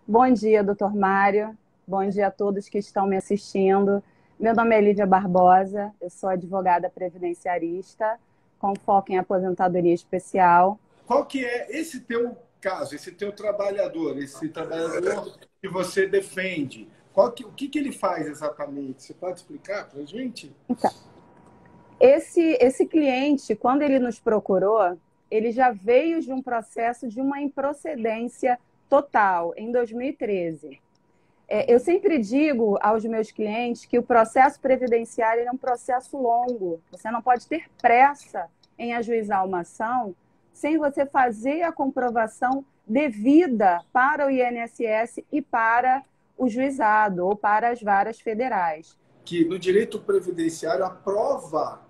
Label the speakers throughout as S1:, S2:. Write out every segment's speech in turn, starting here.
S1: Bom dia, doutor Mário. Bom dia a todos que estão me assistindo. Meu nome é Lívia Barbosa, eu sou advogada previdenciarista, com foco em aposentadoria especial.
S2: Qual que é esse teu caso, esse trabalhador que você defende? O que ele faz exatamente? Você pode explicar para a gente?
S1: Então, esse cliente, quando ele nos procurou, ele já veio de um processo de uma improcedência total, em 2013. Eu sempre digo aos meus clientes que o processo previdenciário é um processo longo. Você não pode ter pressa em ajuizar uma ação sem você fazer a comprovação devida para o INSS e para o juizado ou para as varas federais.
S2: Que no direito previdenciário a prova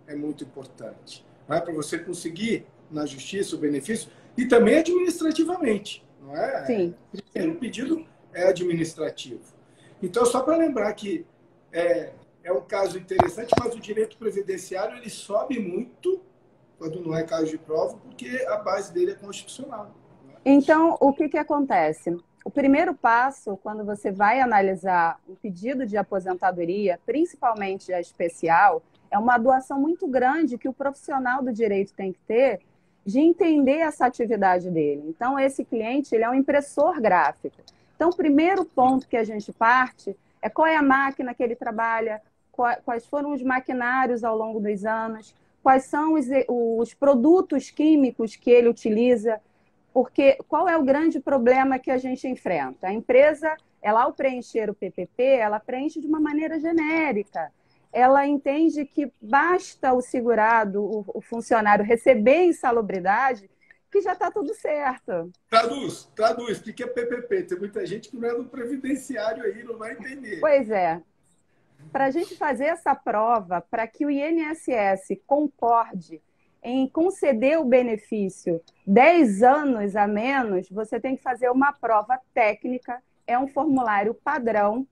S2: é muito importante, não é? Para você conseguir na justiça o benefício e também administrativamente, não é?
S1: Sim,
S2: O pedido é administrativo. Então, só para lembrar que é um caso interessante, mas o direito previdenciário ele sobe muito quando não é caso de prova, porque a base dele é constitucional.
S1: então, o que acontece? O primeiro passo, quando você vai analisar o pedido de aposentadoria, principalmente a especial, é uma doação muito grande que o profissional do direito tem que ter de entender essa atividade dele. Então, esse cliente ele é um impressor gráfico. Então, o primeiro ponto que a gente parte é qual é a máquina que ele trabalha, quais foram os maquinários ao longo dos anos, quais são os produtos químicos que ele utiliza. Porque qual é o grande problema que a gente enfrenta? A empresa, ela ao preencher o PPP, ela preenche de uma maneira genérica. Ela entende que basta o segurado, o funcionário receber insalubridade, que já está tudo certo.
S2: Traduz. O que é PPP? Tem muita gente que não é do previdenciário aí, não vai entender.
S1: Pois é, para a gente fazer essa prova, para que o INSS concorde em conceder o benefício 10 anos a menos, você tem que fazer uma prova técnica, é um formulário padrão,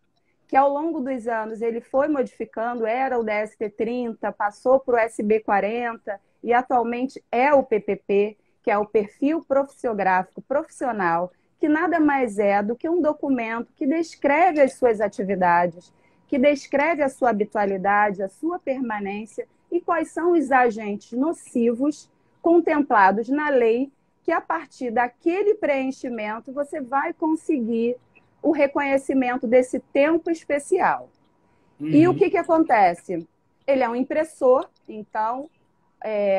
S1: que ao longo dos anos ele foi modificando, era o DST-30, passou para o SB-40 e atualmente é o PPP, que é o Perfil Profissiográfico Profissional, que nada mais é do que um documento que descreve as suas atividades, que descreve a sua habitualidade, a sua permanência e quais são os agentes nocivos contemplados na lei, que a partir daquele preenchimento você vai conseguir o reconhecimento desse tempo especial. E o que acontece? Ele é um impressor, então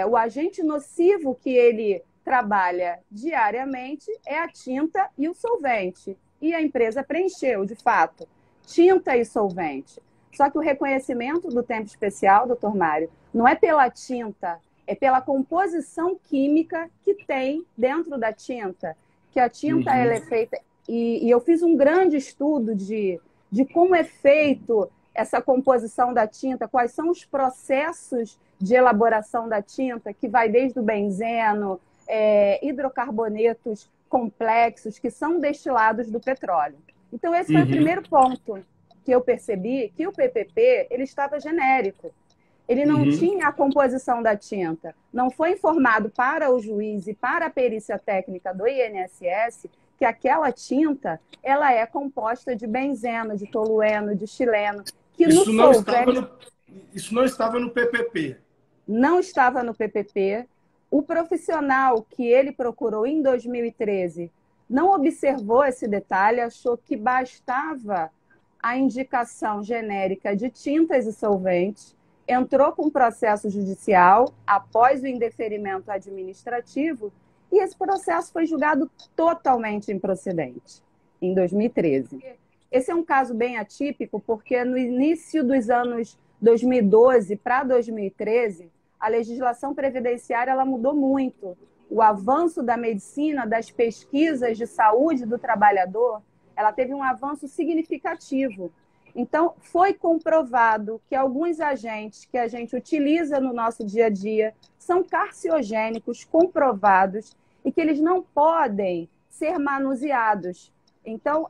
S1: o agente nocivo que ele trabalha diariamente é a tinta e o solvente. E a empresa preencheu, de fato, tinta e solvente. Só que o reconhecimento do tempo especial, doutor Mário, não é pela tinta, é pela composição química que tem dentro da tinta. Que a tinta ela é feita. E eu fiz um grande estudo de como é feito essa composição da tinta, quais são os processos de elaboração da tinta, que vai desde o benzeno, hidrocarbonetos complexos, que são destilados do petróleo. Então, esse foi o primeiro ponto que eu percebi, que o PPP ele estava genérico. Ele não tinha a composição da tinta. Não foi informado para o juiz e para a perícia técnica do INSS que aquela tinta ela é composta de benzeno, de tolueno, de xileno, que no solvente
S2: Isso não estava no PPP.
S1: não estava no PPP. O profissional que ele procurou em 2013 não observou esse detalhe, achou que bastava a indicação genérica de tintas e solventes, entrou com processo judicial após o indeferimento administrativo e esse processo foi julgado totalmente improcedente em 2013. Esse é um caso bem atípico porque no início dos anos 2012 para 2013, a legislação previdenciária ela mudou muito. O avanço da medicina, das pesquisas de saúde do trabalhador, ela teve um avanço significativo. Então, foi comprovado que alguns agentes que a gente utiliza no nosso dia a dia são carcinogênicos comprovados e que eles não podem ser manuseados. Então,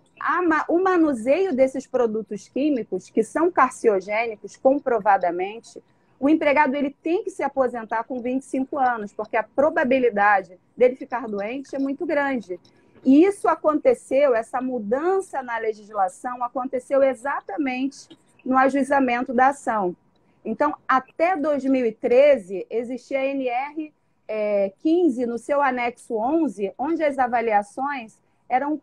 S1: o manuseio desses produtos químicos, que são carcinogênicos comprovadamente, o empregado ele tem que se aposentar com 25 anos, porque a probabilidade dele ficar doente é muito grande. E isso aconteceu, essa mudança na legislação aconteceu exatamente no ajuizamento da ação. Então, até 2013, existia a NR 15 no seu anexo 11, onde as avaliações eram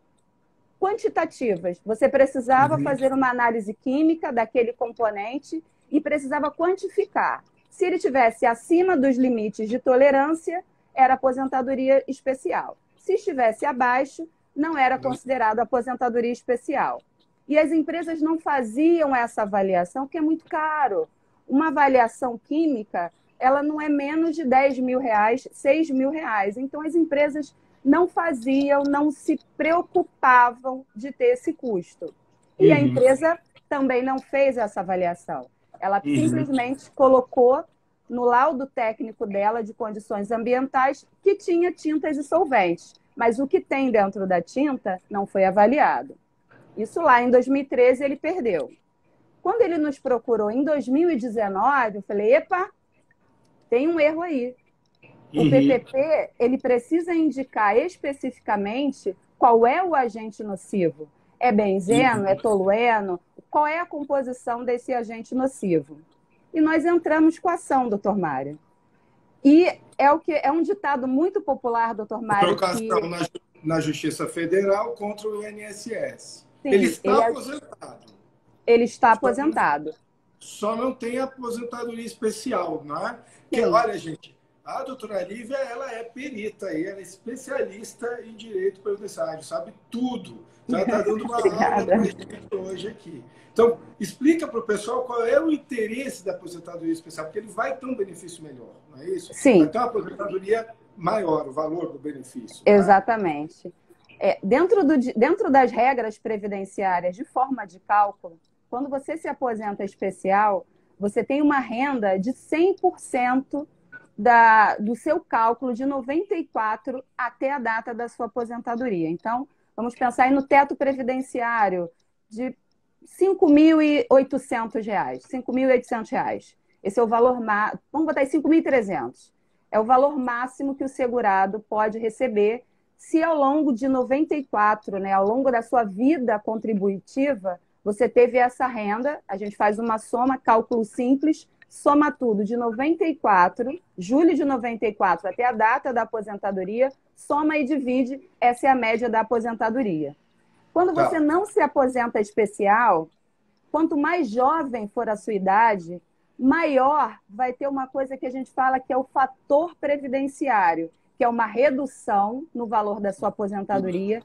S1: quantitativas. Você precisava fazer uma análise química daquele componente e precisava quantificar. Se ele tivesse acima dos limites de tolerância, era aposentadoria especial. Se estivesse abaixo, não era considerado aposentadoria especial. E as empresas não faziam essa avaliação, porque é muito caro. Uma avaliação química, ela não é menos de R$10 mil, R$6 mil. Então, as empresas não faziam, não se preocupavam de ter esse custo. E a empresa também não fez essa avaliação. Ela simplesmente colocou no laudo técnico dela de condições ambientais que tinha tintas e solventes. Mas o que tem dentro da tinta não foi avaliado. Isso lá em 2013 ele perdeu. Quando ele nos procurou em 2019, eu falei, epa, tem um erro aí. O PPP, ele precisa indicar especificamente qual é o agente nocivo. É benzeno, é tolueno? Qual é a composição desse agente nocivo? E nós entramos com a ação, doutor Mário. E é um ditado muito popular, doutor Mário.
S2: Trocação na Justiça Federal contra o INSS. Sim, ele está aposentado.
S1: Ele está aposentado.
S2: Só não tem aposentadoria especial, não é? Porque, olha, gente, a doutora Lívia, ela é perita, ela é especialista em direito previdenciário, sabe tudo. Ela está dando uma aula para a gente hoje aqui. Então, explica para o pessoal qual é o interesse da aposentadoria especial, porque ele vai ter um benefício melhor, não é isso?
S1: Sim.
S2: Vai ter uma aposentadoria maior, o valor do benefício.
S1: Exatamente. Dentro das regras previdenciárias de forma de cálculo, quando você se aposenta especial, você tem uma renda de 100% do seu cálculo de 94 até a data da sua aposentadoria. Então, vamos pensar aí no teto previdenciário de R$ 5.800, R$ 5.800. Esse é o valor máximo. Vamos botar aí 5.300. É o valor máximo que o segurado pode receber se ao longo de 94, né, ao longo da sua vida contributiva, você teve essa renda. A gente faz uma soma, cálculo simples, soma tudo de 94, julho de 94 até a data da aposentadoria, soma e divide, essa é a média da aposentadoria. Quando você não se aposenta especial, quanto mais jovem for a sua idade, maior vai ter uma coisa que a gente fala que é o fator previdenciário, que é uma redução no valor da sua aposentadoria,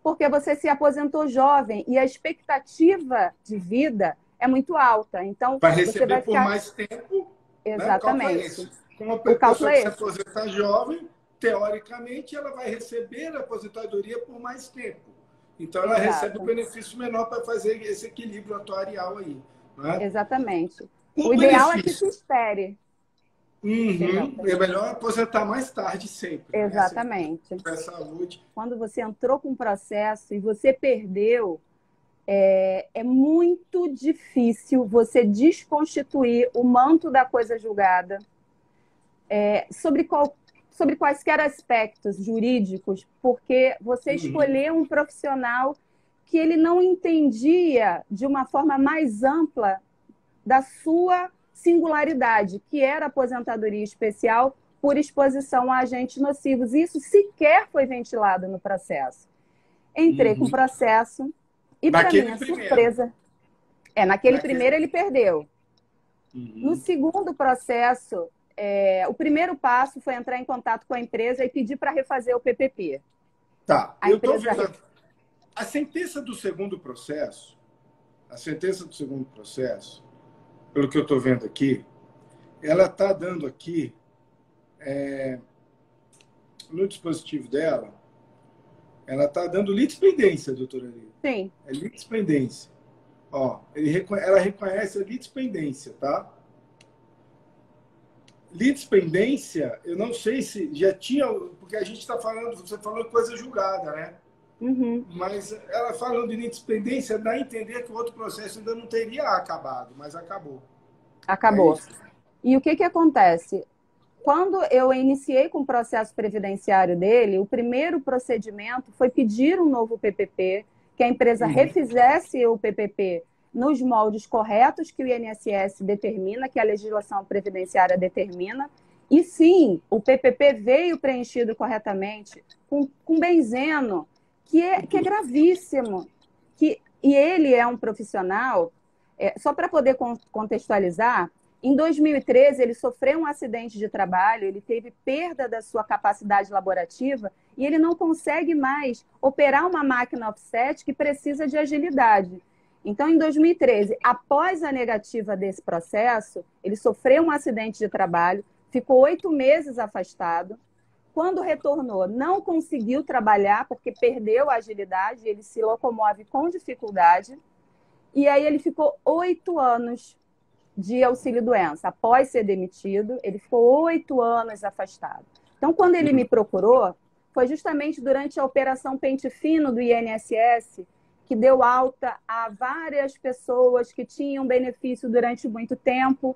S1: porque você se aposentou jovem e a expectativa de vida é muito alta. Então,
S2: vai receber
S1: você vai ficar...
S2: por mais tempo.
S1: Exatamente.
S2: Né? Como a pessoa que se aposenta jovem, teoricamente, ela vai receber a aposentadoria por mais tempo. Então, ela recebe um benefício menor para fazer esse equilíbrio atuarial aí. Né?
S1: Exatamente. O ideal é que se espere.
S2: É melhor aposentar mais tarde sempre.
S1: Exatamente.
S2: Né? Saúde.
S1: Quando você entrou com um processo e você perdeu, é muito difícil você desconstituir o manto da coisa julgada sobre quaisquer aspectos jurídicos, porque você escolheu um profissional que ele não entendia de uma forma mais ampla da sua singularidade, que era a aposentadoria especial por exposição a agentes nocivos. Isso sequer foi ventilado no processo. Entrei com o processo e, para minha surpresa... naquele primeiro ele perdeu. No segundo processo, o primeiro passo foi entrar em contato com a empresa e pedir para refazer o PPP.
S2: Tá, eu estou vendo... A sentença do segundo processo, pelo que eu estou vendo aqui, ela está dando aqui, no dispositivo dela, ela está dando litispendência, doutora Lívia.
S1: Sim.
S2: É litispendência. Ó, ela reconhece a litispendência, tá? Litispendência, eu não sei se já tinha, porque a gente está falando, você falou coisa julgada, né? Mas ela falando de litispendência, dá a entender que o outro processo ainda não teria acabado, mas acabou.
S1: Acabou. E o que acontece? quando eu iniciei com o processo previdenciário dele, o primeiro procedimento foi pedir um novo PPP, que a empresa refizesse o PPP nos moldes corretos que o INSS determina, que a legislação previdenciária determina. E sim, o PPP veio preenchido corretamente, com benzeno, que é gravíssimo. E ele é um profissional, só para poder contextualizar, em 2013 ele sofreu um acidente de trabalho, ele teve perda da sua capacidade laborativa e ele não consegue mais operar uma máquina offset que precisa de agilidade. Então, em 2013, após a negativa desse processo, ele sofreu um acidente de trabalho, ficou 8 meses afastado. Quando retornou, não conseguiu trabalhar porque perdeu a agilidade, ele se locomove com dificuldade. E aí ele ficou 8 anos de auxílio-doença. Após ser demitido, ele ficou 8 anos afastado. Então, quando ele me procurou, foi justamente durante a Operação Pente Fino do INSS, que deu alta a várias pessoas que tinham benefício durante muito tempo.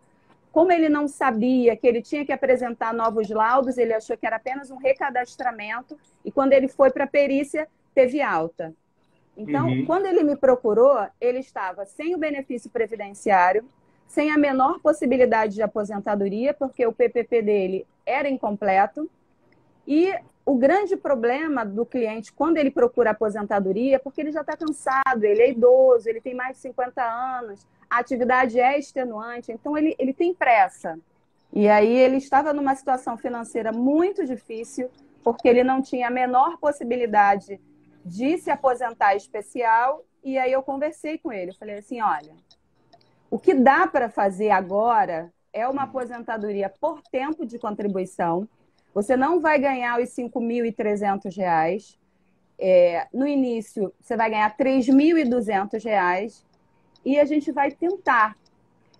S1: Como ele não sabia que ele tinha que apresentar novos laudos, ele achou que era apenas um recadastramento, e quando ele foi para a perícia, teve alta. Então, quando ele me procurou, ele estava sem o benefício previdenciário, sem a menor possibilidade de aposentadoria, porque o PPP dele era incompleto. E o grande problema do cliente, quando ele procura aposentadoria, é porque ele já está cansado, ele é idoso, ele tem mais de 50 anos, a atividade é extenuante, então ele tem pressa. E aí ele estava numa situação financeira muito difícil, porque ele não tinha a menor possibilidade de se aposentar especial, e aí eu conversei com ele, eu falei assim, olha, o que dá para fazer agora é uma aposentadoria por tempo de contribuição. Você não vai ganhar os R$ 5.300. No início, você vai ganhar R$ 3.200 e a gente vai tentar.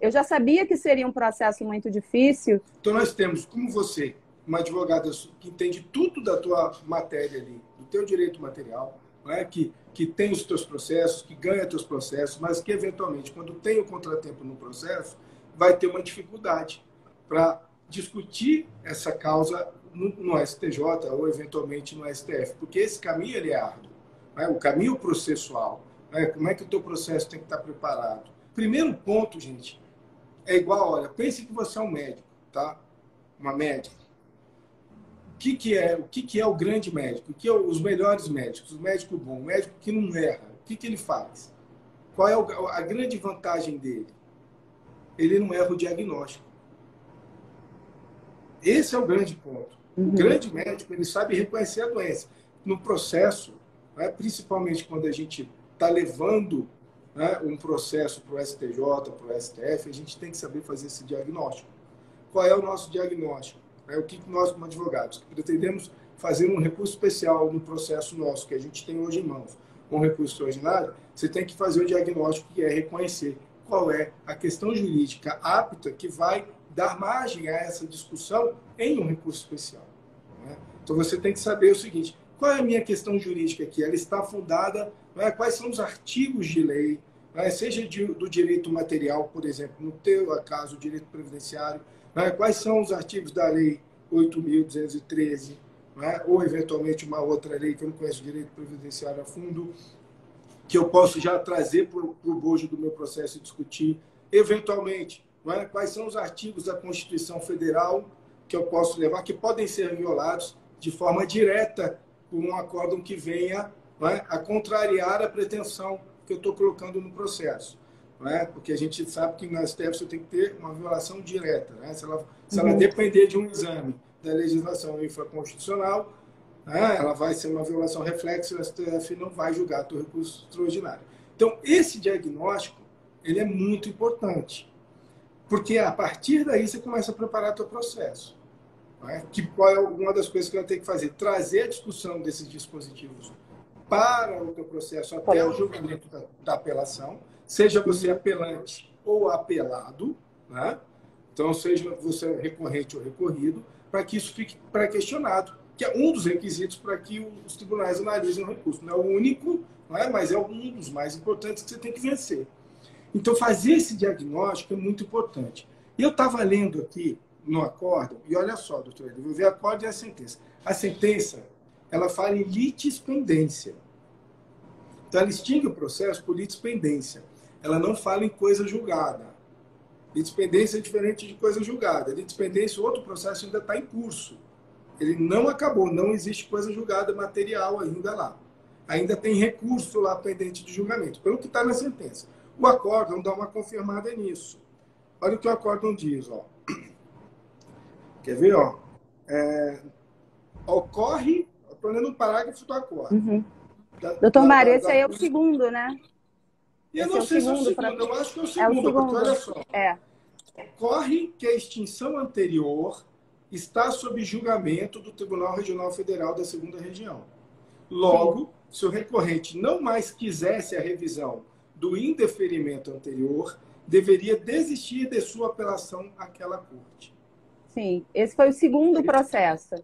S1: Eu já sabia que seria um processo muito difícil.
S2: Então, nós temos, como você, uma advogada que entende tudo da tua matéria ali, do teu direito material, né? que tem os teus processos, que ganha os teus processos, mas que, eventualmente, quando tem o contratempo no processo, vai ter uma dificuldade para discutir essa causa no STJ ou, eventualmente, no STF, porque esse caminho ele é árduo, né? O caminho processual, né? Como é que o teu processo tem que estar preparado? Primeiro ponto, gente, é igual, olha, pense que você é um médico, tá? Uma médica. O que é o grande médico? O que é os melhores médicos? O médico bom, o médico que não erra. O que ele faz? Qual é a grande vantagem dele? Ele não erra o diagnóstico. Esse é o grande ponto. O grande médico, ele sabe reconhecer a doença. No processo, né, principalmente quando a gente está levando, né, um processo para o STJ, para o STF, a gente tem que saber fazer esse diagnóstico. Qual é o nosso diagnóstico? O que nós, como advogados, pretendemos fazer um recurso especial no processo nosso, que a gente tem hoje em mãos, um recurso extraordinário, você tem que fazer o diagnóstico, que é reconhecer qual é a questão jurídica apta que vai dar margem a essa discussão em um recurso especial, né? Então, você tem que saber o seguinte, qual é a minha questão jurídica aqui? Ela está fundada, né? Quais são os artigos de lei, né? Seja do direito material, por exemplo, no teu caso, o direito previdenciário, né? Quais são os artigos da lei 8.213, né? Ou, eventualmente, uma outra lei que eu não conheço o direito previdenciário a fundo, que eu posso já trazer para o bojo do meu processo e discutir, eventualmente, né? Quais são os artigos da Constituição Federal que eu posso levar, que podem ser violados de forma direta por um acórdão que venha, né, a contrariar a pretensão que eu estou colocando no processo. Né? Porque a gente sabe que na STF você tem que ter uma violação direta. Né? Se ela depender de um exame da legislação infraconstitucional, né, ela vai ser uma violação reflexa e o STF não vai julgar o recurso extraordinário. Então, esse diagnóstico ele é muito importante. Porque a partir daí você começa a preparar o seu processo. Né? Que qual é uma das coisas que ela tem que fazer? Trazer a discussão desses dispositivos para o teu processo até o julgamento da apelação, seja você apelante ou apelado, né? Então, seja você recorrente ou recorrido, para que isso fique pré-questionado, que é um dos requisitos para que os tribunais analisem o recurso. Não é o único, não é? Mas é um dos mais importantes que você tem que vencer. Então, fazer esse diagnóstico é muito importante. E eu estava lendo aqui, no acórdão, e olha só, doutor, eu vou ver acórdão e a sentença. A sentença, ela fala em litispendência. Então, ela extingue o processo por litispendência. Ela não fala em coisa julgada. Litispendência é diferente de coisa julgada. Litispendência, outro processo ainda está em curso. Ele não acabou, não existe coisa julgada material ainda lá. Ainda tem recurso lá pendente de julgamento, pelo que está na sentença. O acórdão dá uma confirmada nisso. Olha o que o acórdão diz, ó. Quer ver, ó? Ocorre, estou lendo um parágrafo do acórdão.
S1: Uhum. Doutor Mário, esse aí é o segundo, né?
S2: E eu não sei se é o segundo, eu acho que é o segundo, porque olha só. Ocorre que a extinção anterior está sob julgamento do Tribunal Regional Federal da Segunda Região. Logo, se o recorrente não mais quisesse a revisão do indeferimento anterior, deveria desistir de sua apelação àquela corte.
S1: Sim, esse foi o segundo processo.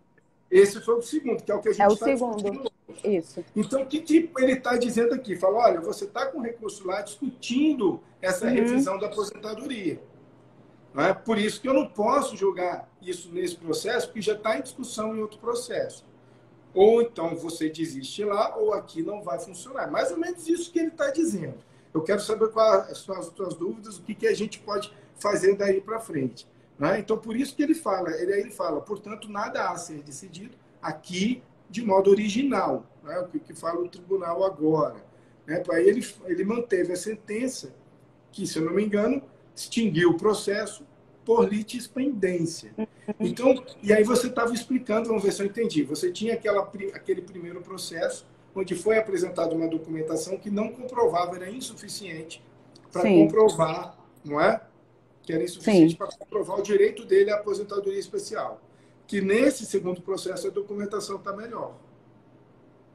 S2: Esse foi o segundo, que é o que a gente está
S1: discutindo. Isso.
S2: Então, o que ele está dizendo aqui? Fala, olha, você está com recurso lá discutindo essa revisão da aposentadoria. Não é? Por isso que eu não posso julgar isso nesse processo, porque já está em discussão em outro processo. Ou então você desiste lá, ou aqui não vai funcionar. Mais ou menos isso que ele está dizendo. Eu quero saber quais são as suas dúvidas, o que a gente pode fazer daí para frente. Né? Então, por isso que ele fala, portanto, nada a ser decidido aqui de modo original, né? O que fala o tribunal agora. Né? Aí ele manteve a sentença, que, se eu não me engano, extinguiu o processo por litispendência. Então, e aí você estava explicando, vamos ver se eu entendi, você tinha aquele primeiro processo, onde foi apresentada uma documentação que não comprovava, era insuficiente para comprovar, não é? Que era insuficiente para comprovar o direito dele à aposentadoria especial. Que nesse segundo processo a documentação está melhor.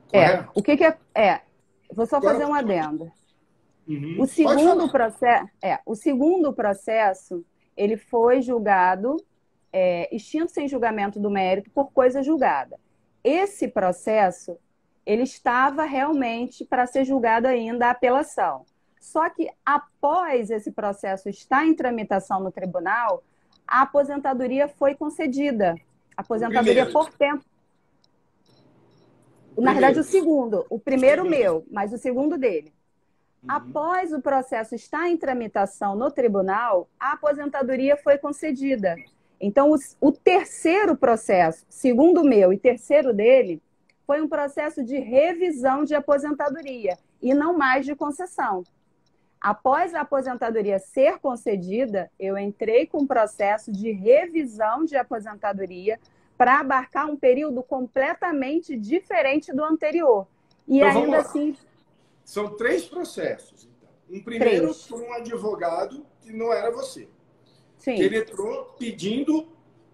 S2: Correto?
S1: O que é? Vou só fazer um adendo.
S2: Uhum.
S1: O segundo processo, ele foi julgado, extinto sem julgamento do mérito por coisa julgada. Esse processo, ele estava realmente para ser julgado ainda a apelação. Só que após esse processo estar em tramitação no tribunal, a aposentadoria foi concedida. Aposentadoria por tempo. Na verdade, o segundo. O primeiro meu, mas o segundo dele. Após o processo estar em tramitação no tribunal, a aposentadoria foi concedida. Então, o terceiro processo, segundo o meu e terceiro dele, foi um processo de revisão de aposentadoria e não mais de concessão. Após a aposentadoria ser concedida, eu entrei com um processo de revisão de aposentadoria para abarcar um período completamente diferente do anterior. E então, ainda assim...
S2: São 3 processos, então. Um primeiro por um advogado que não era você. Sim. Que ele entrou pedindo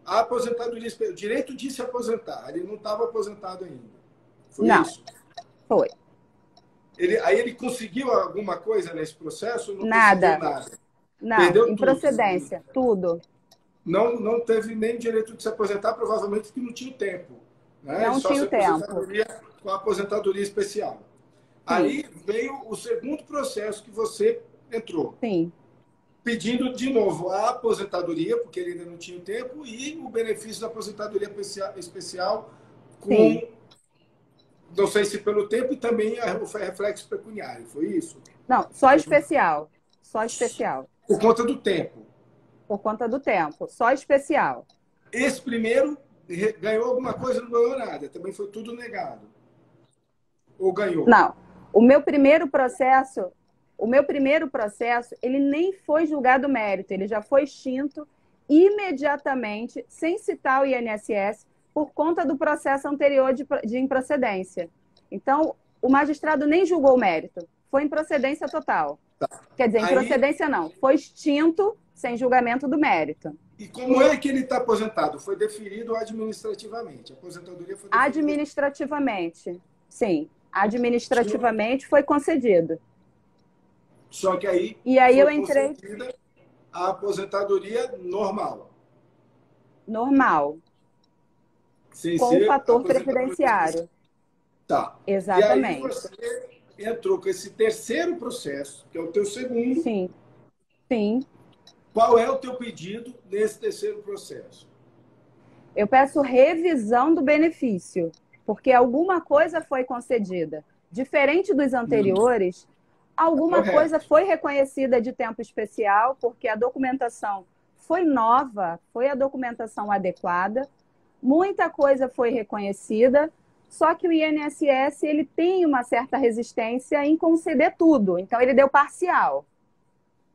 S2: a aposentadoria, o direito de se aposentar. Ele não estava aposentado ainda. Foi isso?
S1: Foi.
S2: Aí ele conseguiu alguma coisa nesse processo? Não
S1: nada. Não,
S2: perdeu
S1: improcedência, tudo.
S2: Não teve nem direito de se aposentar, provavelmente porque não tinha tempo. Né?
S1: Não tinha tempo.
S2: Com a aposentadoria especial. Sim. Aí veio o segundo processo que você entrou.
S1: Sim.
S2: Pedindo de novo a aposentadoria, porque ele ainda não tinha tempo, e o benefício da aposentadoria especial com, não sei se pelo tempo, e também o reflexo pecuniário. Foi isso?
S1: Não, só especial. Só especial.
S2: Por conta do tempo.
S1: Por conta do tempo. Só especial.
S2: Esse primeiro ganhou alguma coisa, não ganhou nada. Também foi tudo negado. Ou ganhou?
S1: Não. O meu primeiro processo, ele nem foi julgado mérito. Ele já foi extinto imediatamente, sem citar o INSS, por conta do processo anterior de improcedência. Então, o magistrado nem julgou o mérito. Foi improcedência total. Tá. Quer dizer, improcedência não. Foi extinto sem julgamento do mérito.
S2: E como é que ele está aposentado? Foi deferido administrativamente. A aposentadoria foi deferida...
S1: Administrativamente, sim. Administrativamente foi concedido.
S2: Só que aí,
S1: eu entrei
S2: a aposentadoria normal.
S1: Normal.
S2: Sem
S1: com o fator previdenciário.
S2: Tá.
S1: Exatamente.
S2: E aí você entrou com esse terceiro processo, que é o teu segundo.
S1: Sim. Sim.
S2: Qual é o teu pedido nesse terceiro processo?
S1: Eu peço revisão do benefício, porque alguma coisa foi concedida. Diferente dos anteriores, alguma coisa
S2: Correto.
S1: foi reconhecida de tempo especial, porque a documentação foi nova, foi a documentação adequada, muita coisa foi reconhecida, só que o INSS ele tem uma certa resistência em conceder tudo, então ele deu parcial,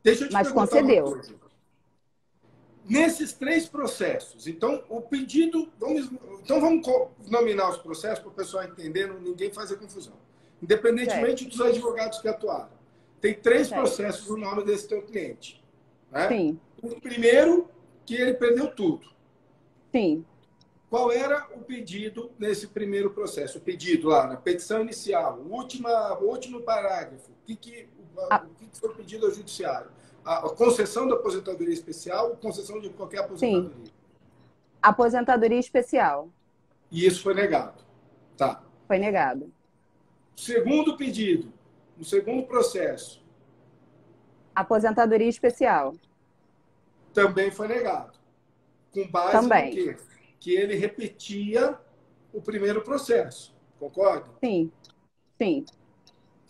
S2: Deixa eu te
S1: mas
S2: perguntar uma
S1: concedeu.
S2: coisa. Nesses 3 processos, então, o pedido... vamos nominar os processos para o pessoal entender, ninguém fazer confusão. Independentemente dos advogados que atuaram. Tem 3 processos no nome desse teu cliente. Né?
S1: Sim.
S2: O primeiro, que ele perdeu tudo.
S1: Sim.
S2: Qual era o pedido nesse primeiro processo? O pedido lá, na petição inicial, o último parágrafo. O que foi pedido ao judiciário? A concessão da aposentadoria especial ou concessão de qualquer aposentadoria?
S1: Sim. Aposentadoria especial.
S2: E isso foi negado. Tá.
S1: Foi negado.
S2: Segundo pedido, no segundo processo.
S1: Aposentadoria especial.
S2: Também foi negado. Com base
S1: também.
S2: no quê? Que ele repetia o primeiro processo. Concorda?
S1: Sim. Sim.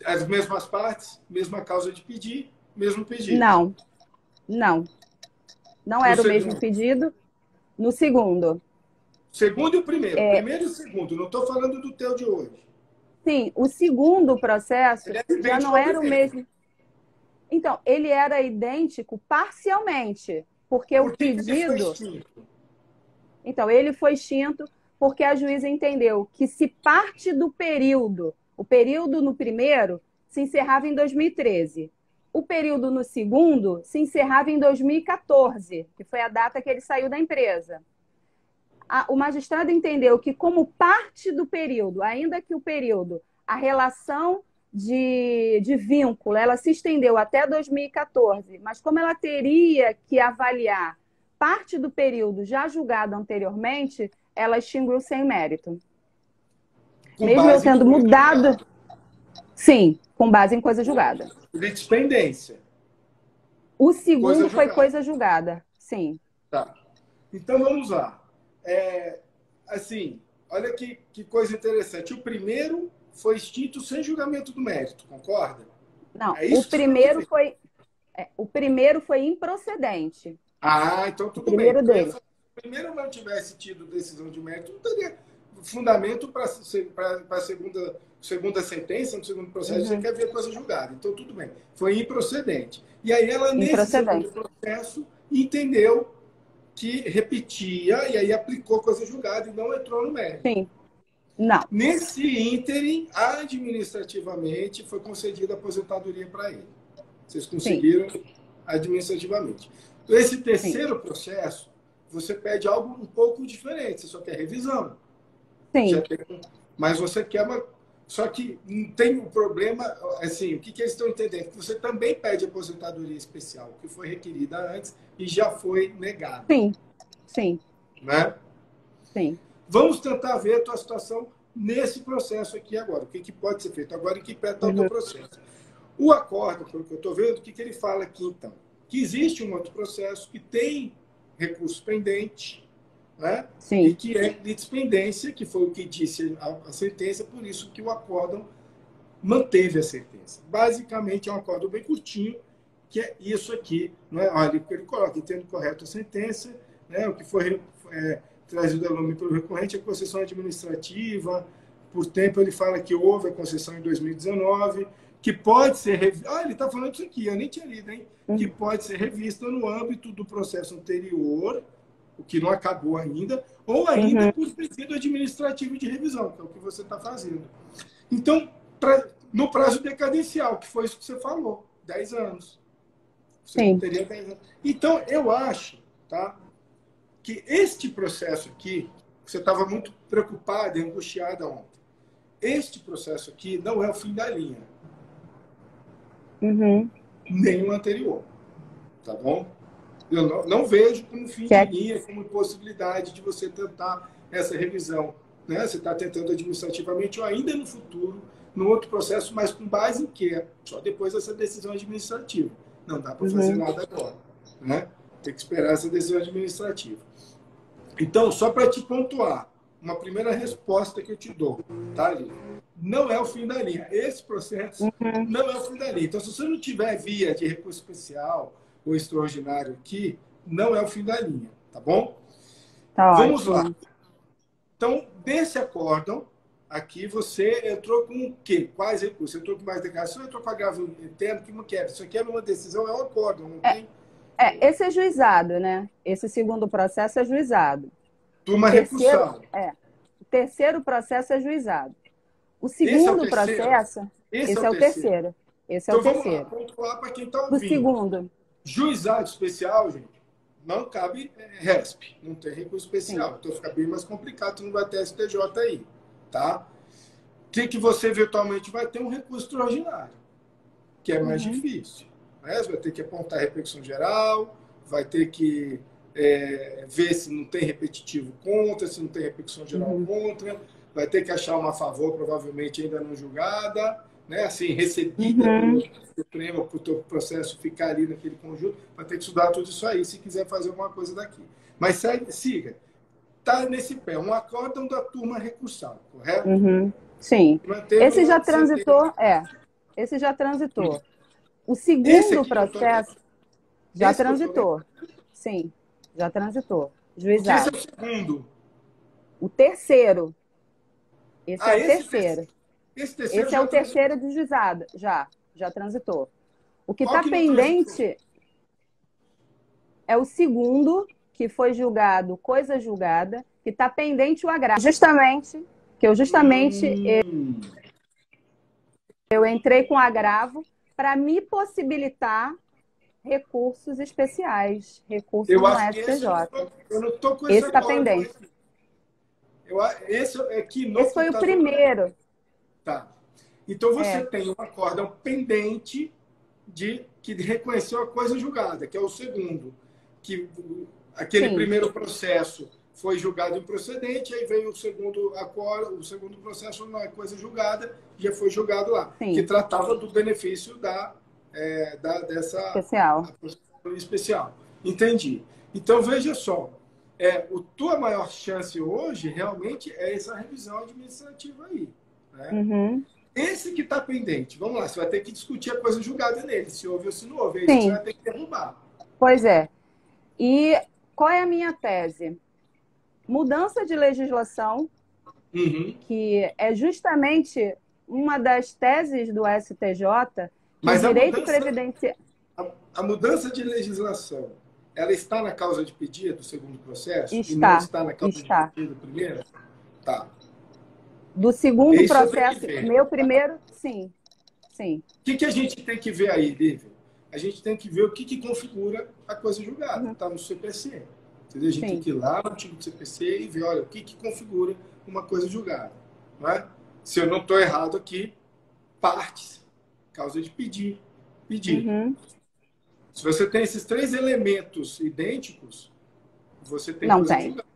S2: As mesmas partes, mesma causa de pedir, mesmo pedido.
S1: Não. Não. Não era o mesmo pedido. No segundo.
S2: Segundo e o primeiro. Primeiro e o segundo. Não estou falando do teu de hoje.
S1: Sim, o segundo processo já não era o mesmo. Então, ele era idêntico parcialmente, porque o pedido... Então, ele foi extinto porque a juíza entendeu que se parte do período, o período no primeiro se encerrava em 2013. O período no segundo se encerrava em 2014, que foi a data que ele saiu da empresa. O magistrado entendeu que, como parte do período, ainda que o período, a relação de vínculo, ela se estendeu até 2014, mas como ela teria que avaliar parte do período já julgado anteriormente, ela extinguiu sem mérito. Mesmo eu tendo mudado... Sim, com base em coisa julgada.
S2: Litispendência.
S1: O segundo foi coisa julgada, sim.
S2: Tá. Então, vamos lá. Assim, olha que coisa interessante. O primeiro foi extinto sem julgamento do mérito, concorda?
S1: Não, o primeiro foi improcedente.
S2: Ah, então tudo bem. Se o primeiro não tivesse tido decisão de mérito, não teria fundamento para a segunda sentença, no segundo processo, você quer ver coisa julgada. Então, tudo bem. Foi improcedente. E aí ela, nesse segundo processo, entendeu que repetia e aí aplicou coisa julgada e não entrou no mérito.
S1: Sim. Não.
S2: Nesse ínterim, administrativamente, foi concedida a aposentadoria para ele. Vocês conseguiram administrativamente. Esse terceiro processo, você pede algo um pouco diferente. Você só quer revisão.
S1: Sim.
S2: Mas você quer uma... Só que não tem um problema... Assim, o que eles estão entendendo? Que você também pede aposentadoria especial, que foi requerida antes e já foi negada.
S1: Sim. Sim.
S2: Né?
S1: Sim.
S2: Vamos tentar ver a tua situação nesse processo aqui agora. O que pode ser feito agora e que pé está o teu processo. O acordo, pelo que eu estou vendo, o que ele fala aqui, então? Que existe um outro processo que tem recurso pendente, né?
S1: Sim.
S2: E que é litispendência, que foi o que disse a sentença, por isso que o acórdão manteve a sentença. Basicamente, é um acórdão bem curtinho, que é isso aqui. Não é? Olha, ele coloca, entendo correto a sentença, né? O que foi trazido a lume pelo recorrente é concessão administrativa. Por tempo, ele fala que houve a concessão em 2019, que pode ser revista. Ele está falando isso aqui, eu nem tinha lido, hein? Que pode ser revista no âmbito do processo anterior, o que não acabou ainda, ou ainda por pedido administrativo de revisão, que é o que você está fazendo. Então, no prazo decadencial, que foi isso que você falou, 10 anos. Você
S1: Sim.
S2: teria 10 anos. Então, eu acho, tá, que este processo aqui, você estava muito preocupada e angustiada ontem, este processo aqui não é o fim da linha. Nem o anterior. Tá bom? Eu não vejo como fim de linha, como possibilidade de você tentar essa revisão. Né? Você está tentando administrativamente ou ainda no futuro, no outro processo, mas com base em quê? Só depois dessa decisão administrativa. Não dá para fazer nada agora. Né? Tem que esperar essa decisão administrativa. Então, só para te pontuar, uma primeira resposta que eu te dou, tá, Lívia? Não é o fim da linha. Esse processo não é o fim da linha. Então, se você não tiver via de recurso especial ou extraordinário aqui, não é o fim da linha, tá bom?
S1: Tá
S2: Vamos
S1: ótimo.
S2: lá. Então, desse acórdão, aqui você entrou com o quê? Quais recursos? Você entrou com mais declaração, entrou com agravo interno, que não quer. Isso aqui é uma decisão, é um acórdão, não tem?
S1: Esse é juizado, né? Esse segundo processo é juizado.
S2: Turma recursal.
S1: O terceiro processo é juizado. O
S2: Esse é o
S1: segundo
S2: terceiro?
S1: processo, esse é o terceiro. Esse é o
S2: Então vamos lá,
S1: terceiro.
S2: pontuar para quem está
S1: O
S2: ouvindo.
S1: segundo,
S2: Juizado especial, gente, não cabe RESP, não tem recurso especial.
S1: sim.
S2: Então fica bem mais complicado, não vai ter STJ aí, tá? O que você virtualmente vai ter? Um recurso extraordinário, que é mais difícil. Né? Você vai ter que apontar a repercussão geral, vai ter que ver se não tem repetitivo contra, se não tem repercussão geral contra, vai ter que achar uma a favor, provavelmente ainda não julgada, né? Assim, recebida pelo Supremo, para o teu processo ficar ali naquele conjunto, vai ter que estudar tudo isso aí, se quiser fazer alguma coisa daqui. Mas siga. Está nesse pé, um acórdão da turma recursal, correto?
S1: Sim. Esse já transitou,
S2: sentença.
S1: Esse já transitou. O
S2: Esse
S1: segundo
S2: aqui,
S1: processo já
S2: esse que eu tô
S1: transitou. Sim, já transitou.
S2: Porque esse é
S1: Juizado.
S2: o segundo.
S1: O terceiro. Esse é o
S2: Esse
S1: terceiro.
S2: Esse terceiro
S1: Esse é
S2: já
S1: o terceiro de juizado. Já transitou. O que
S2: Qual
S1: está
S2: que não transitou?
S1: pendente é o segundo, que foi julgado, coisa julgada, que está pendente o agravo. Justamente eu entrei com agravo para me possibilitar recursos especiais, recursos
S2: Eu
S1: no
S2: acho que esse
S1: STJ.
S2: eu não estou com esse
S1: Esse está
S2: acórdão
S1: pendente.
S2: aqui. Esse aqui no
S1: Esse foi o
S2: computador.
S1: primeiro.
S2: Tá. Então você
S1: É,
S2: tem um acórdão pendente que reconheceu a coisa julgada, que é o segundo. Que aquele
S1: sim,
S2: primeiro processo foi julgado improcedente, aí veio o segundo acórdão, o segundo processo não é coisa julgada, já foi julgado lá, que
S1: sim,
S2: tratava do benefício dessa
S1: especial.
S2: especial. Entendi. Então, veja só, tua maior chance hoje realmente é essa revisão administrativa aí. Né? Esse que está pendente, vamos lá, você vai ter que discutir a coisa julgada nele, se houve ou se não houve, é isso que você
S1: Sim,
S2: vai ter que derrubar.
S1: pois é. E qual é a minha tese? Mudança de legislação, que é justamente uma das teses do STJ, que o
S2: Mas
S1: direito previdenciário
S2: a mudança de legislação, ela está na causa de pedido do segundo processo e não
S1: está.
S2: está na causa de pedido do primeiro? Tá.
S1: Do segundo
S2: Isso eu tenho que
S1: processo,
S2: ver.
S1: meu primeiro, sim, sim.
S2: O que a gente tem que ver aí, Lívia? A gente tem que ver o que configura a coisa julgada. Está no CPC. Entendeu? A gente tem que ir lá no artigo do CPC e ver, olha, o que configura uma coisa julgada. Não é? Se eu não estou errado aqui, partes, causa de pedir. Se você tem esses três elementos idênticos, você tem
S1: Não
S2: coisa
S1: tem.
S2: julgada.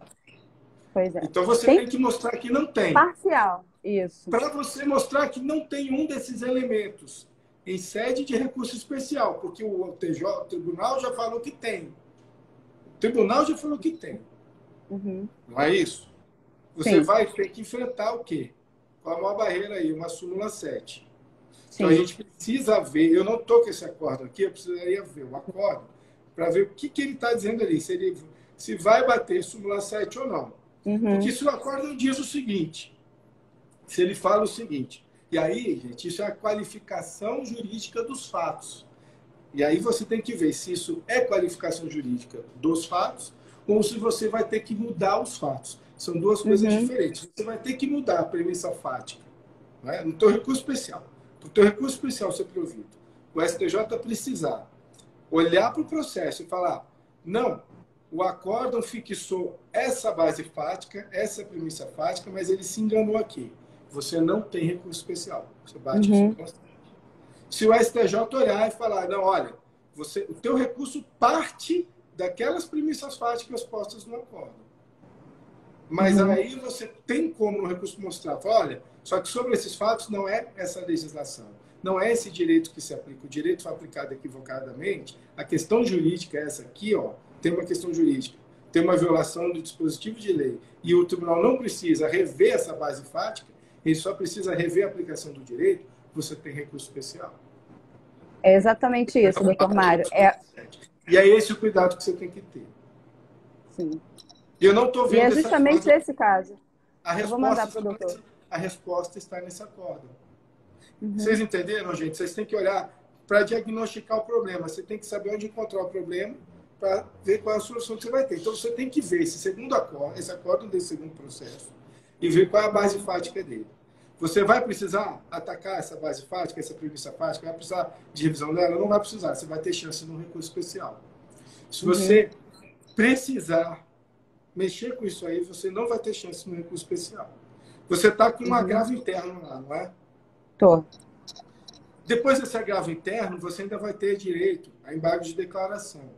S1: Pois é.
S2: Então você tem que mostrar que não tem.
S1: Parcial, isso.
S2: Para você mostrar que não tem um desses elementos em sede de recurso especial, porque o tribunal já falou que tem. O tribunal já falou que tem. Não é isso? Você vai ter que enfrentar o quê? Qual a maior barreira aí? Uma súmula 7. Então a gente precisa ver, eu não estou com esse acordo aqui, eu precisaria ver o acordo para ver o que ele está dizendo ali, se vai bater súmula 7 ou não. Porque se o acordo diz o seguinte, se ele fala o seguinte, e aí, gente, isso é a qualificação jurídica dos fatos. E aí você tem que ver se isso é qualificação jurídica dos fatos ou se você vai ter que mudar os fatos. São duas coisas diferentes. Você vai ter que mudar a premissa fática, né? No teu recurso especial. Para o teu recurso especial ser provido, o STJ precisar olhar para o processo e falar, não, o acórdão fixou essa base fática, essa premissa fática, mas ele se enganou aqui. Você não tem recurso especial. Você bate isso constante. Se o STJ olhar e falar, não, olha, o teu recurso parte daquelas premissas fáticas postas no acórdão. Mas aí você tem como no recurso mostrar, olha, só que sobre esses fatos não é essa legislação, não é esse direito que se aplica. O direito foi aplicado equivocadamente, a questão jurídica é essa aqui, ó, tem uma questão jurídica, tem uma violação do dispositivo de lei, e o tribunal não precisa rever essa base fática, ele só precisa rever a aplicação do direito, você tem recurso especial.
S1: É exatamente isso, doutor Mário.
S2: E é esse o cuidado que você tem que ter.
S1: Sim.
S2: E eu não estou vendo.
S1: E é justamente esse caso.
S2: Eu vou mandar para o doutor. A resposta está nesse acordo. Vocês entenderam, gente? Vocês têm que olhar para diagnosticar o problema. Você tem que saber onde encontrar o problema para ver qual é a solução que você vai ter. Então, você tem que ver esse segundo acordo, esse acordo desse segundo processo, e ver qual é a base fática dele. Você vai precisar atacar essa base fática, essa premissa fática, vai precisar de revisão dela? Não vai precisar. Você vai ter chance no recurso especial. Se você precisar mexer com isso aí, você não vai ter chance no recurso especial. Você está com um agravo interno lá, não é?
S1: Tô.
S2: Depois desse agravo interno, você ainda vai ter direito a embargo de declaração.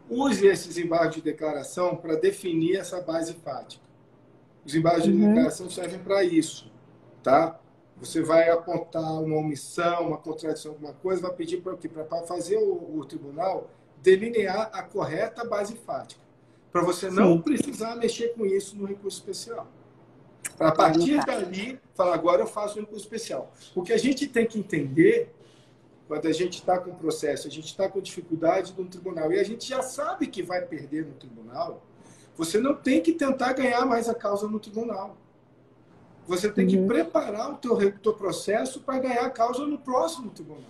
S2: Use esses embargos de declaração para definir essa base fática. Os embargos de declaração servem para isso, tá? Você vai apontar uma omissão, uma contradição, alguma coisa, vai pedir para o quê? Para fazer o tribunal delinear a correta base fática, para você não precisar mexer com isso no recurso especial. Para a partir dali, falar, agora eu faço um recurso especial. O que a gente tem que entender, quando a gente está com processo, a gente está com dificuldade no tribunal, e a gente já sabe que vai perder no tribunal, você não tem que tentar ganhar mais a causa no tribunal. Você tem que preparar o teu processo para ganhar a causa no próximo tribunal,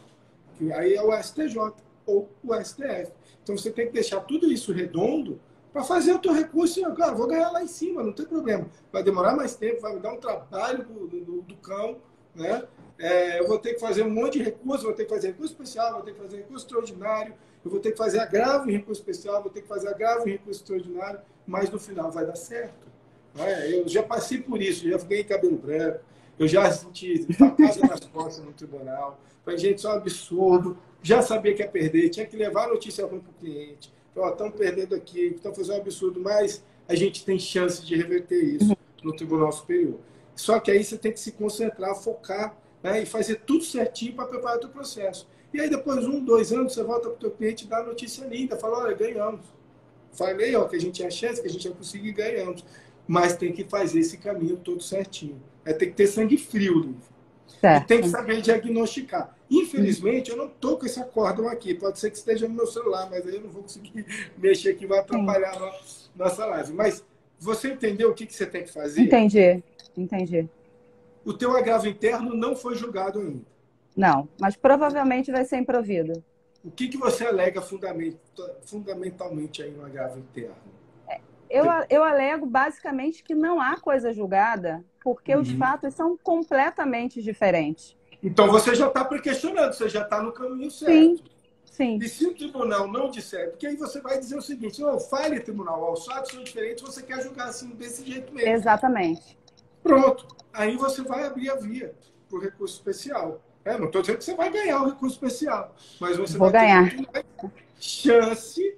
S2: que aí é o STJ ou o STF. Então, você tem que deixar tudo isso redondo para fazer o teu recurso. E, claro, vou ganhar lá em cima, não tem problema. Vai demorar mais tempo, vai me dar um trabalho do cão, né? Eu vou ter que fazer um monte de recurso, vou ter que fazer recurso especial, vou ter que fazer recurso extraordinário, eu vou ter que fazer agravo em recurso especial, vou ter que fazer agravo em recurso extraordinário, mas no final vai dar certo. Eu já passei por isso, já fiquei em cabelo branco, eu já senti facada nas costas no tribunal. Falei, gente, isso é um absurdo. Já sabia que ia perder, tinha que levar a notícia ruim para o cliente. Então, estão perdendo aqui, estão fazendo um absurdo, mas a gente tem chance de reverter isso no Tribunal Superior. Só que aí você tem que se concentrar, focar, né, e fazer tudo certinho para preparar o teu processo. E aí, depois de 1, 2 anos, você volta para o teu cliente e dá a notícia linda, fala, olha, ganhamos. Falei, ó, que a gente tinha chance, que a gente ia conseguir e ganhamos. Mas tem que fazer esse caminho todo certinho. Tem que ter sangue frio, Lívia. E tem que saber diagnosticar. Infelizmente, eu não estou com esse acórdão aqui. Pode ser que esteja no meu celular, mas aí eu não vou conseguir mexer aqui, vai atrapalhar a nossa live. Mas você entendeu o que você tem que fazer?
S1: Entendi.
S2: O teu agravo interno não foi julgado ainda.
S1: Não, mas provavelmente vai ser improvido.
S2: O que você alega fundamentalmente aí no agravo interno?
S1: Eu alego basicamente que não há coisa julgada, porque os fatos são completamente diferentes.
S2: Então você já está questionando, você já está no caminho certo.
S1: Sim.
S2: E se o tribunal não disser, porque aí você vai dizer o seguinte, fale, tribunal, os fatos são diferentes, você quer julgar assim desse jeito mesmo.
S1: Exatamente.
S2: Pronto. Aí você vai abrir a via para o recurso especial. Não estou dizendo que você vai ganhar o recurso especial, mas você vai ter chance,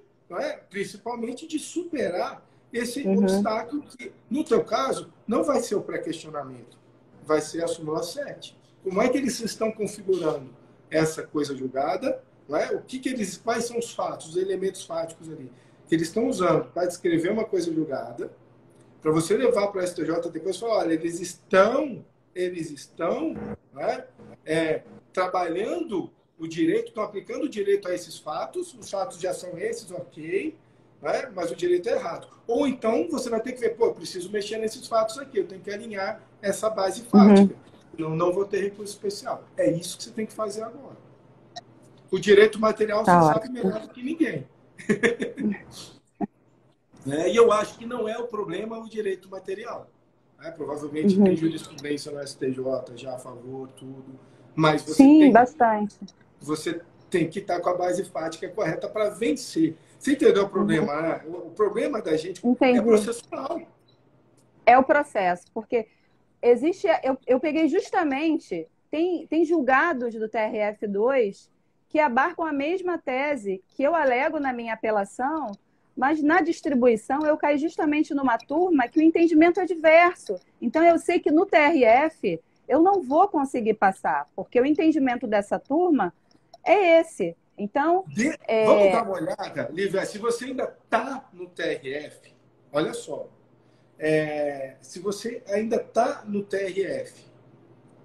S2: principalmente, de superar esse obstáculo que, no teu caso, não vai ser o pré-questionamento, vai ser a súmula 7. Como é que eles estão configurando essa coisa julgada? Quais são os fatos, os elementos fáticos ali que eles estão usando para descrever uma coisa julgada, para você levar para a STJ depois e falar, olha, eles estão trabalhando o direito, estão aplicando o direito a esses fatos, os fatos já são esses, ok, mas o direito é errado. Ou então você vai ter que ver, eu preciso mexer nesses fatos aqui, eu tenho que alinhar essa base fática. Não vou ter recurso especial. É isso que você tem que fazer agora. O direito material você sabe melhor do que ninguém. E eu acho que não é o problema o direito material. Provavelmente tem jurisprudência no STJ já a favor, tudo. Mas você
S1: bastante.
S2: Você tem que estar com a base fática correta para vencer. Você entendeu o problema? O problema da gente é processual.
S1: É o processo, porque existe... Eu peguei justamente... Tem julgados do TRF2 que abarcam a mesma tese que eu alego na minha apelação, mas na distribuição eu caí justamente numa turma que o entendimento é diverso. Então eu sei que no TRF eu não vou conseguir passar, porque o entendimento dessa turma é esse. Então,
S2: Vamos dar uma olhada, Lívia, se você ainda está no TRF, olha só, se você ainda está no TRF,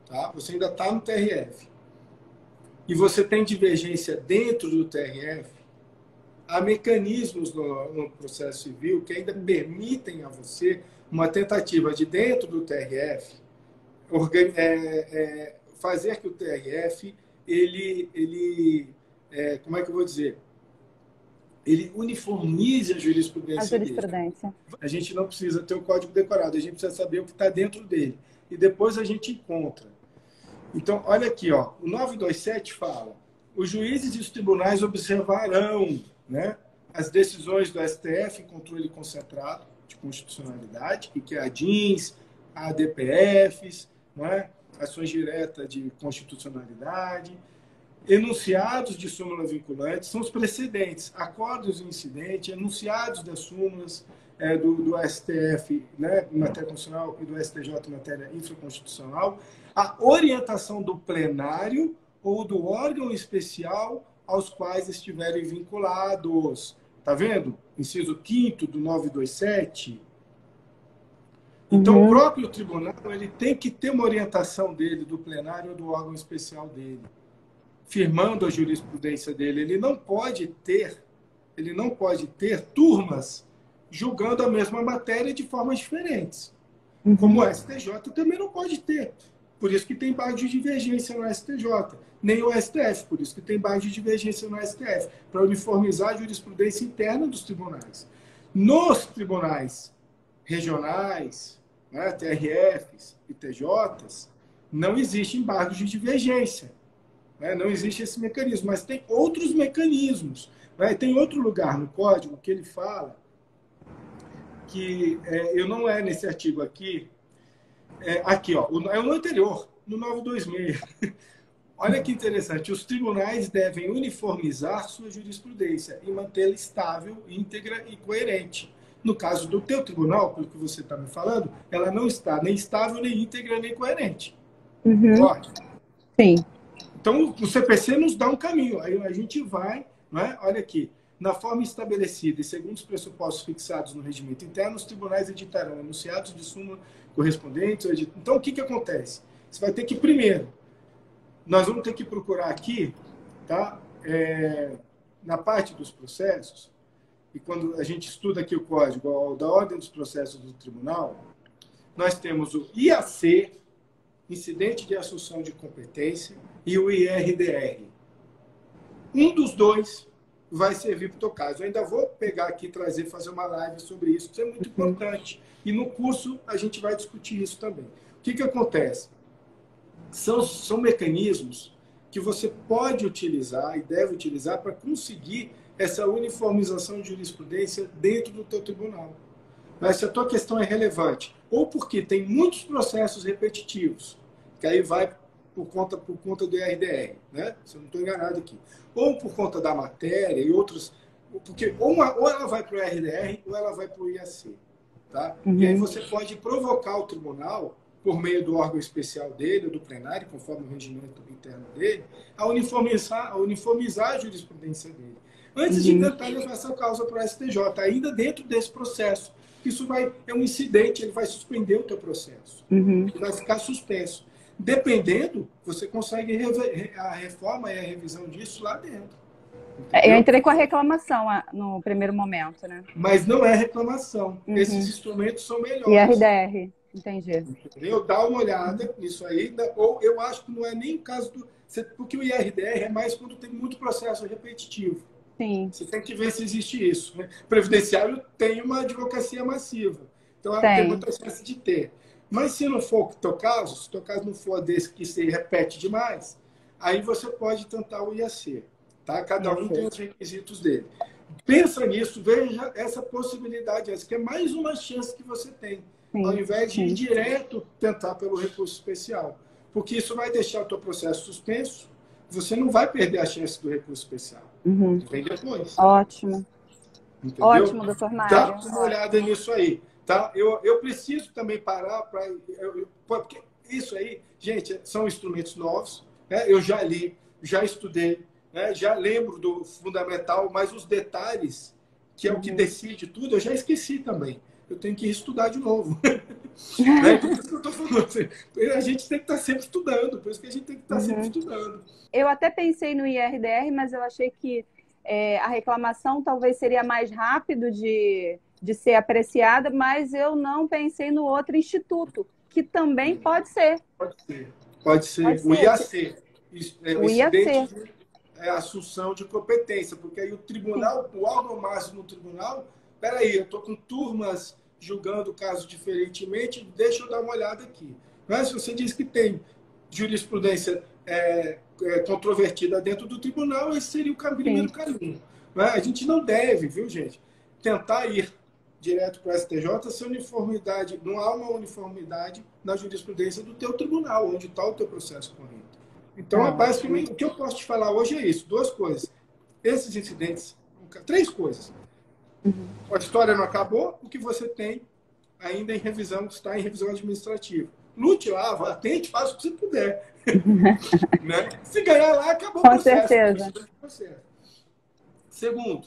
S2: tá? Você ainda está no TRF, e você tem divergência dentro do TRF, há mecanismos no processo civil que ainda permitem a você uma tentativa de, dentro do TRF, fazer que o TRF, como é que eu vou dizer? Ele uniformize a jurisprudência dele. A gente não precisa ter o código decorado, a gente precisa saber o que está dentro dele. E depois a gente encontra. Então, olha aqui, ó, o 927 fala: os juízes e os tribunais observarão, né, as decisões do STF em controle concentrado de constitucionalidade, que é a DINS, a ADPFs, né, ações diretas de constitucionalidade, enunciados de súmula vinculante, são os precedentes, acordos de incidente, enunciados das súmulas do STF, né, em matéria constitucional, e do STJ em matéria infraconstitucional, a orientação do plenário ou do órgão especial aos quais estiverem vinculados. Está vendo? Inciso 5º do 927. Então, o próprio tribunal ele tem que ter uma orientação dele, do plenário ou do órgão especial dele, firmando a jurisprudência dele. Ele não pode ter turmas julgando a mesma matéria de formas diferentes. Como o STJ também não pode ter. Por isso que tem base de divergência no STJ. Nem o STF, por isso que tem base de divergência no STF, para uniformizar a jurisprudência interna dos tribunais. Nos tribunais regionais, né, TRFs e TJs, não existe embargo de divergência. Né? Não existe esse mecanismo, mas tem outros mecanismos. Né? Tem outro lugar no código que ele fala que eu não é nesse artigo aqui, aqui, ó, é o anterior, no 926. Olha que interessante, os tribunais devem uniformizar sua jurisprudência e mantê-la estável, íntegra e coerente. No caso do teu tribunal, pelo que você está me falando, ela não está nem estável, nem íntegra, nem coerente. Pode?
S1: Sim.
S2: Então, o CPC nos dá um caminho. Aí a gente vai, né? Olha aqui, na forma estabelecida e segundo os pressupostos fixados no regimento interno, os tribunais editarão enunciados de súmula correspondentes. Então, o que acontece? Você vai ter que, primeiro, nós vamos ter que procurar aqui, tá? Na parte dos processos, e quando a gente estuda aqui o código da ordem dos processos do tribunal, nós temos o IAC, incidente de assunção de competência, e o IRDR. Um dos dois vai servir para o teu caso. Eu ainda vou pegar aqui e fazer uma live sobre isso, isso é muito importante. E no curso a gente vai discutir isso também. O que acontece? São mecanismos que você pode utilizar e deve utilizar para conseguir essa uniformização de jurisprudência dentro do teu tribunal. Mas se a tua questão é relevante, ou porque tem muitos processos repetitivos, que aí vai por conta do IRDR, né? Se eu não estou enganado aqui. Ou por conta da matéria e outros... Porque ou ela vai para o IRDR ou ela vai para o IAC. Tá? E aí você pode provocar o tribunal, por meio do órgão especial dele, ou do plenário, conforme o regimento interno dele, a uniformizar a jurisprudência dele. Antes de tentar levar essa causa para o STJ, ainda dentro desse processo. Isso é um incidente, ele vai suspender o teu processo. Ele vai ficar suspenso. Dependendo, você consegue a reforma e a revisão disso lá dentro.
S1: Eu entrei com a reclamação no primeiro momento, né?
S2: Mas não é reclamação. Esses instrumentos são melhores.
S1: IRDR, entendi.
S2: Entendeu? Dá uma olhada nisso aí. Ou eu acho que não é nem o caso do... Porque o IRDR é mais quando tem muito processo repetitivo.
S1: Sim.
S2: Você tem que ver se existe isso. Né? O previdenciário tem uma advocacia massiva. Então, ela tem muita chance de ter. Mas se não for o teu caso, se o teu caso não for desse que se repete demais, aí você pode tentar o IAC. Tá? Cada um tem os requisitos dele. Pensa nisso, veja essa possibilidade, essa que é mais uma chance que você tem, ao invés de ir direto tentar pelo recurso especial. Porque isso vai deixar o teu processo suspenso, você não vai perder a chance do recurso especial. Vem depois.
S1: Ótimo.
S2: Entendeu?
S1: Ótimo, doutor Mário.
S2: Dá uma olhada nisso aí. Tá? Eu preciso também parar para... Porque isso aí, gente, são instrumentos novos. Né? Eu já li, já estudei, né? Já lembro do fundamental, mas os detalhes, que é o que decide tudo, eu já esqueci também. Eu tenho que estudar de novo. Né? Então, por isso que eu estou falando assim, a gente tem que estar sempre estudando, por isso que a gente tem que estar sempre estudando.
S1: Eu até pensei no IRDR, mas eu achei que a reclamação talvez seria mais rápido de ser apreciada, mas eu não pensei no outro instituto, que também pode ser.
S2: Pode ser. Pode ser.
S1: Pode
S2: O
S1: ser.
S2: IAC. O
S1: O
S2: incidente
S1: IAC.
S2: de assunção de competência, porque aí o tribunal, o órgão máximo no tribunal, peraí, eu estou com turmas julgando o caso diferentemente, deixa eu dar uma olhada aqui. Mas se você diz que tem jurisprudência controvertida dentro do tribunal, esse seria o primeiro caminho. A gente não deve, viu, gente, tentar ir direto para o STJ se uniformidade, não há uma uniformidade na jurisprudência do teu tribunal, onde está o teu processo corrente. Então, basicamente, o que eu posso te falar hoje é isso, duas coisas. Esses incidentes, três coisas. A história não acabou, o que você tem ainda em revisão, está em revisão administrativa. Lute lá, atente, faça o que você puder. Né? Se ganhar lá, acabou o processo.
S1: Com certeza.
S2: Segundo,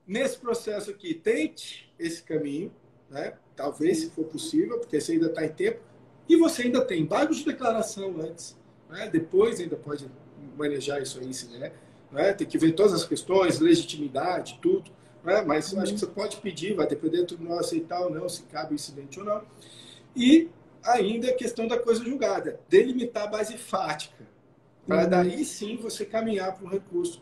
S2: nesse processo aqui, tente esse caminho, né? Talvez, se for possível, porque você ainda está em tempo, e você ainda tem embargo de declaração antes, né? Depois ainda pode manejar isso aí, se der, né? Tem que ver todas as questões, legitimidade, tudo, né? Mas eu acho que você pode pedir, vai depender do tribunal aceitar ou não, se cabe o incidente ou não. E ainda a questão da coisa julgada, delimitar a base fática, para daí sim você caminhar para um recurso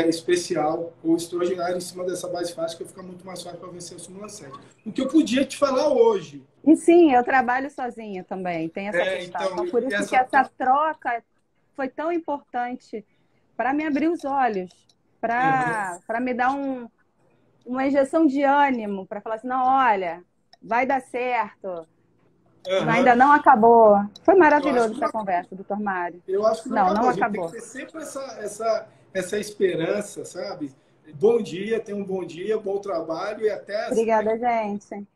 S2: especial ou extraordinário em cima dessa base fática, fica muito mais fácil para vencer a súmula 7. O que eu podia te falar hoje.
S1: E sim, eu trabalho sozinha também, tem essa questão. Então, por isso que essa troca foi tão importante para me abrir os olhos, para me dar uma injeção de ânimo, para falar assim, não, olha, vai dar certo. Ainda não acabou. Foi maravilhoso essa conversa, doutor Mário.
S2: Eu acho que
S1: não acabou.
S2: Tem que ter sempre essa esperança, sabe? Bom dia, tenha um bom dia, bom trabalho e até...
S1: Obrigada, gente.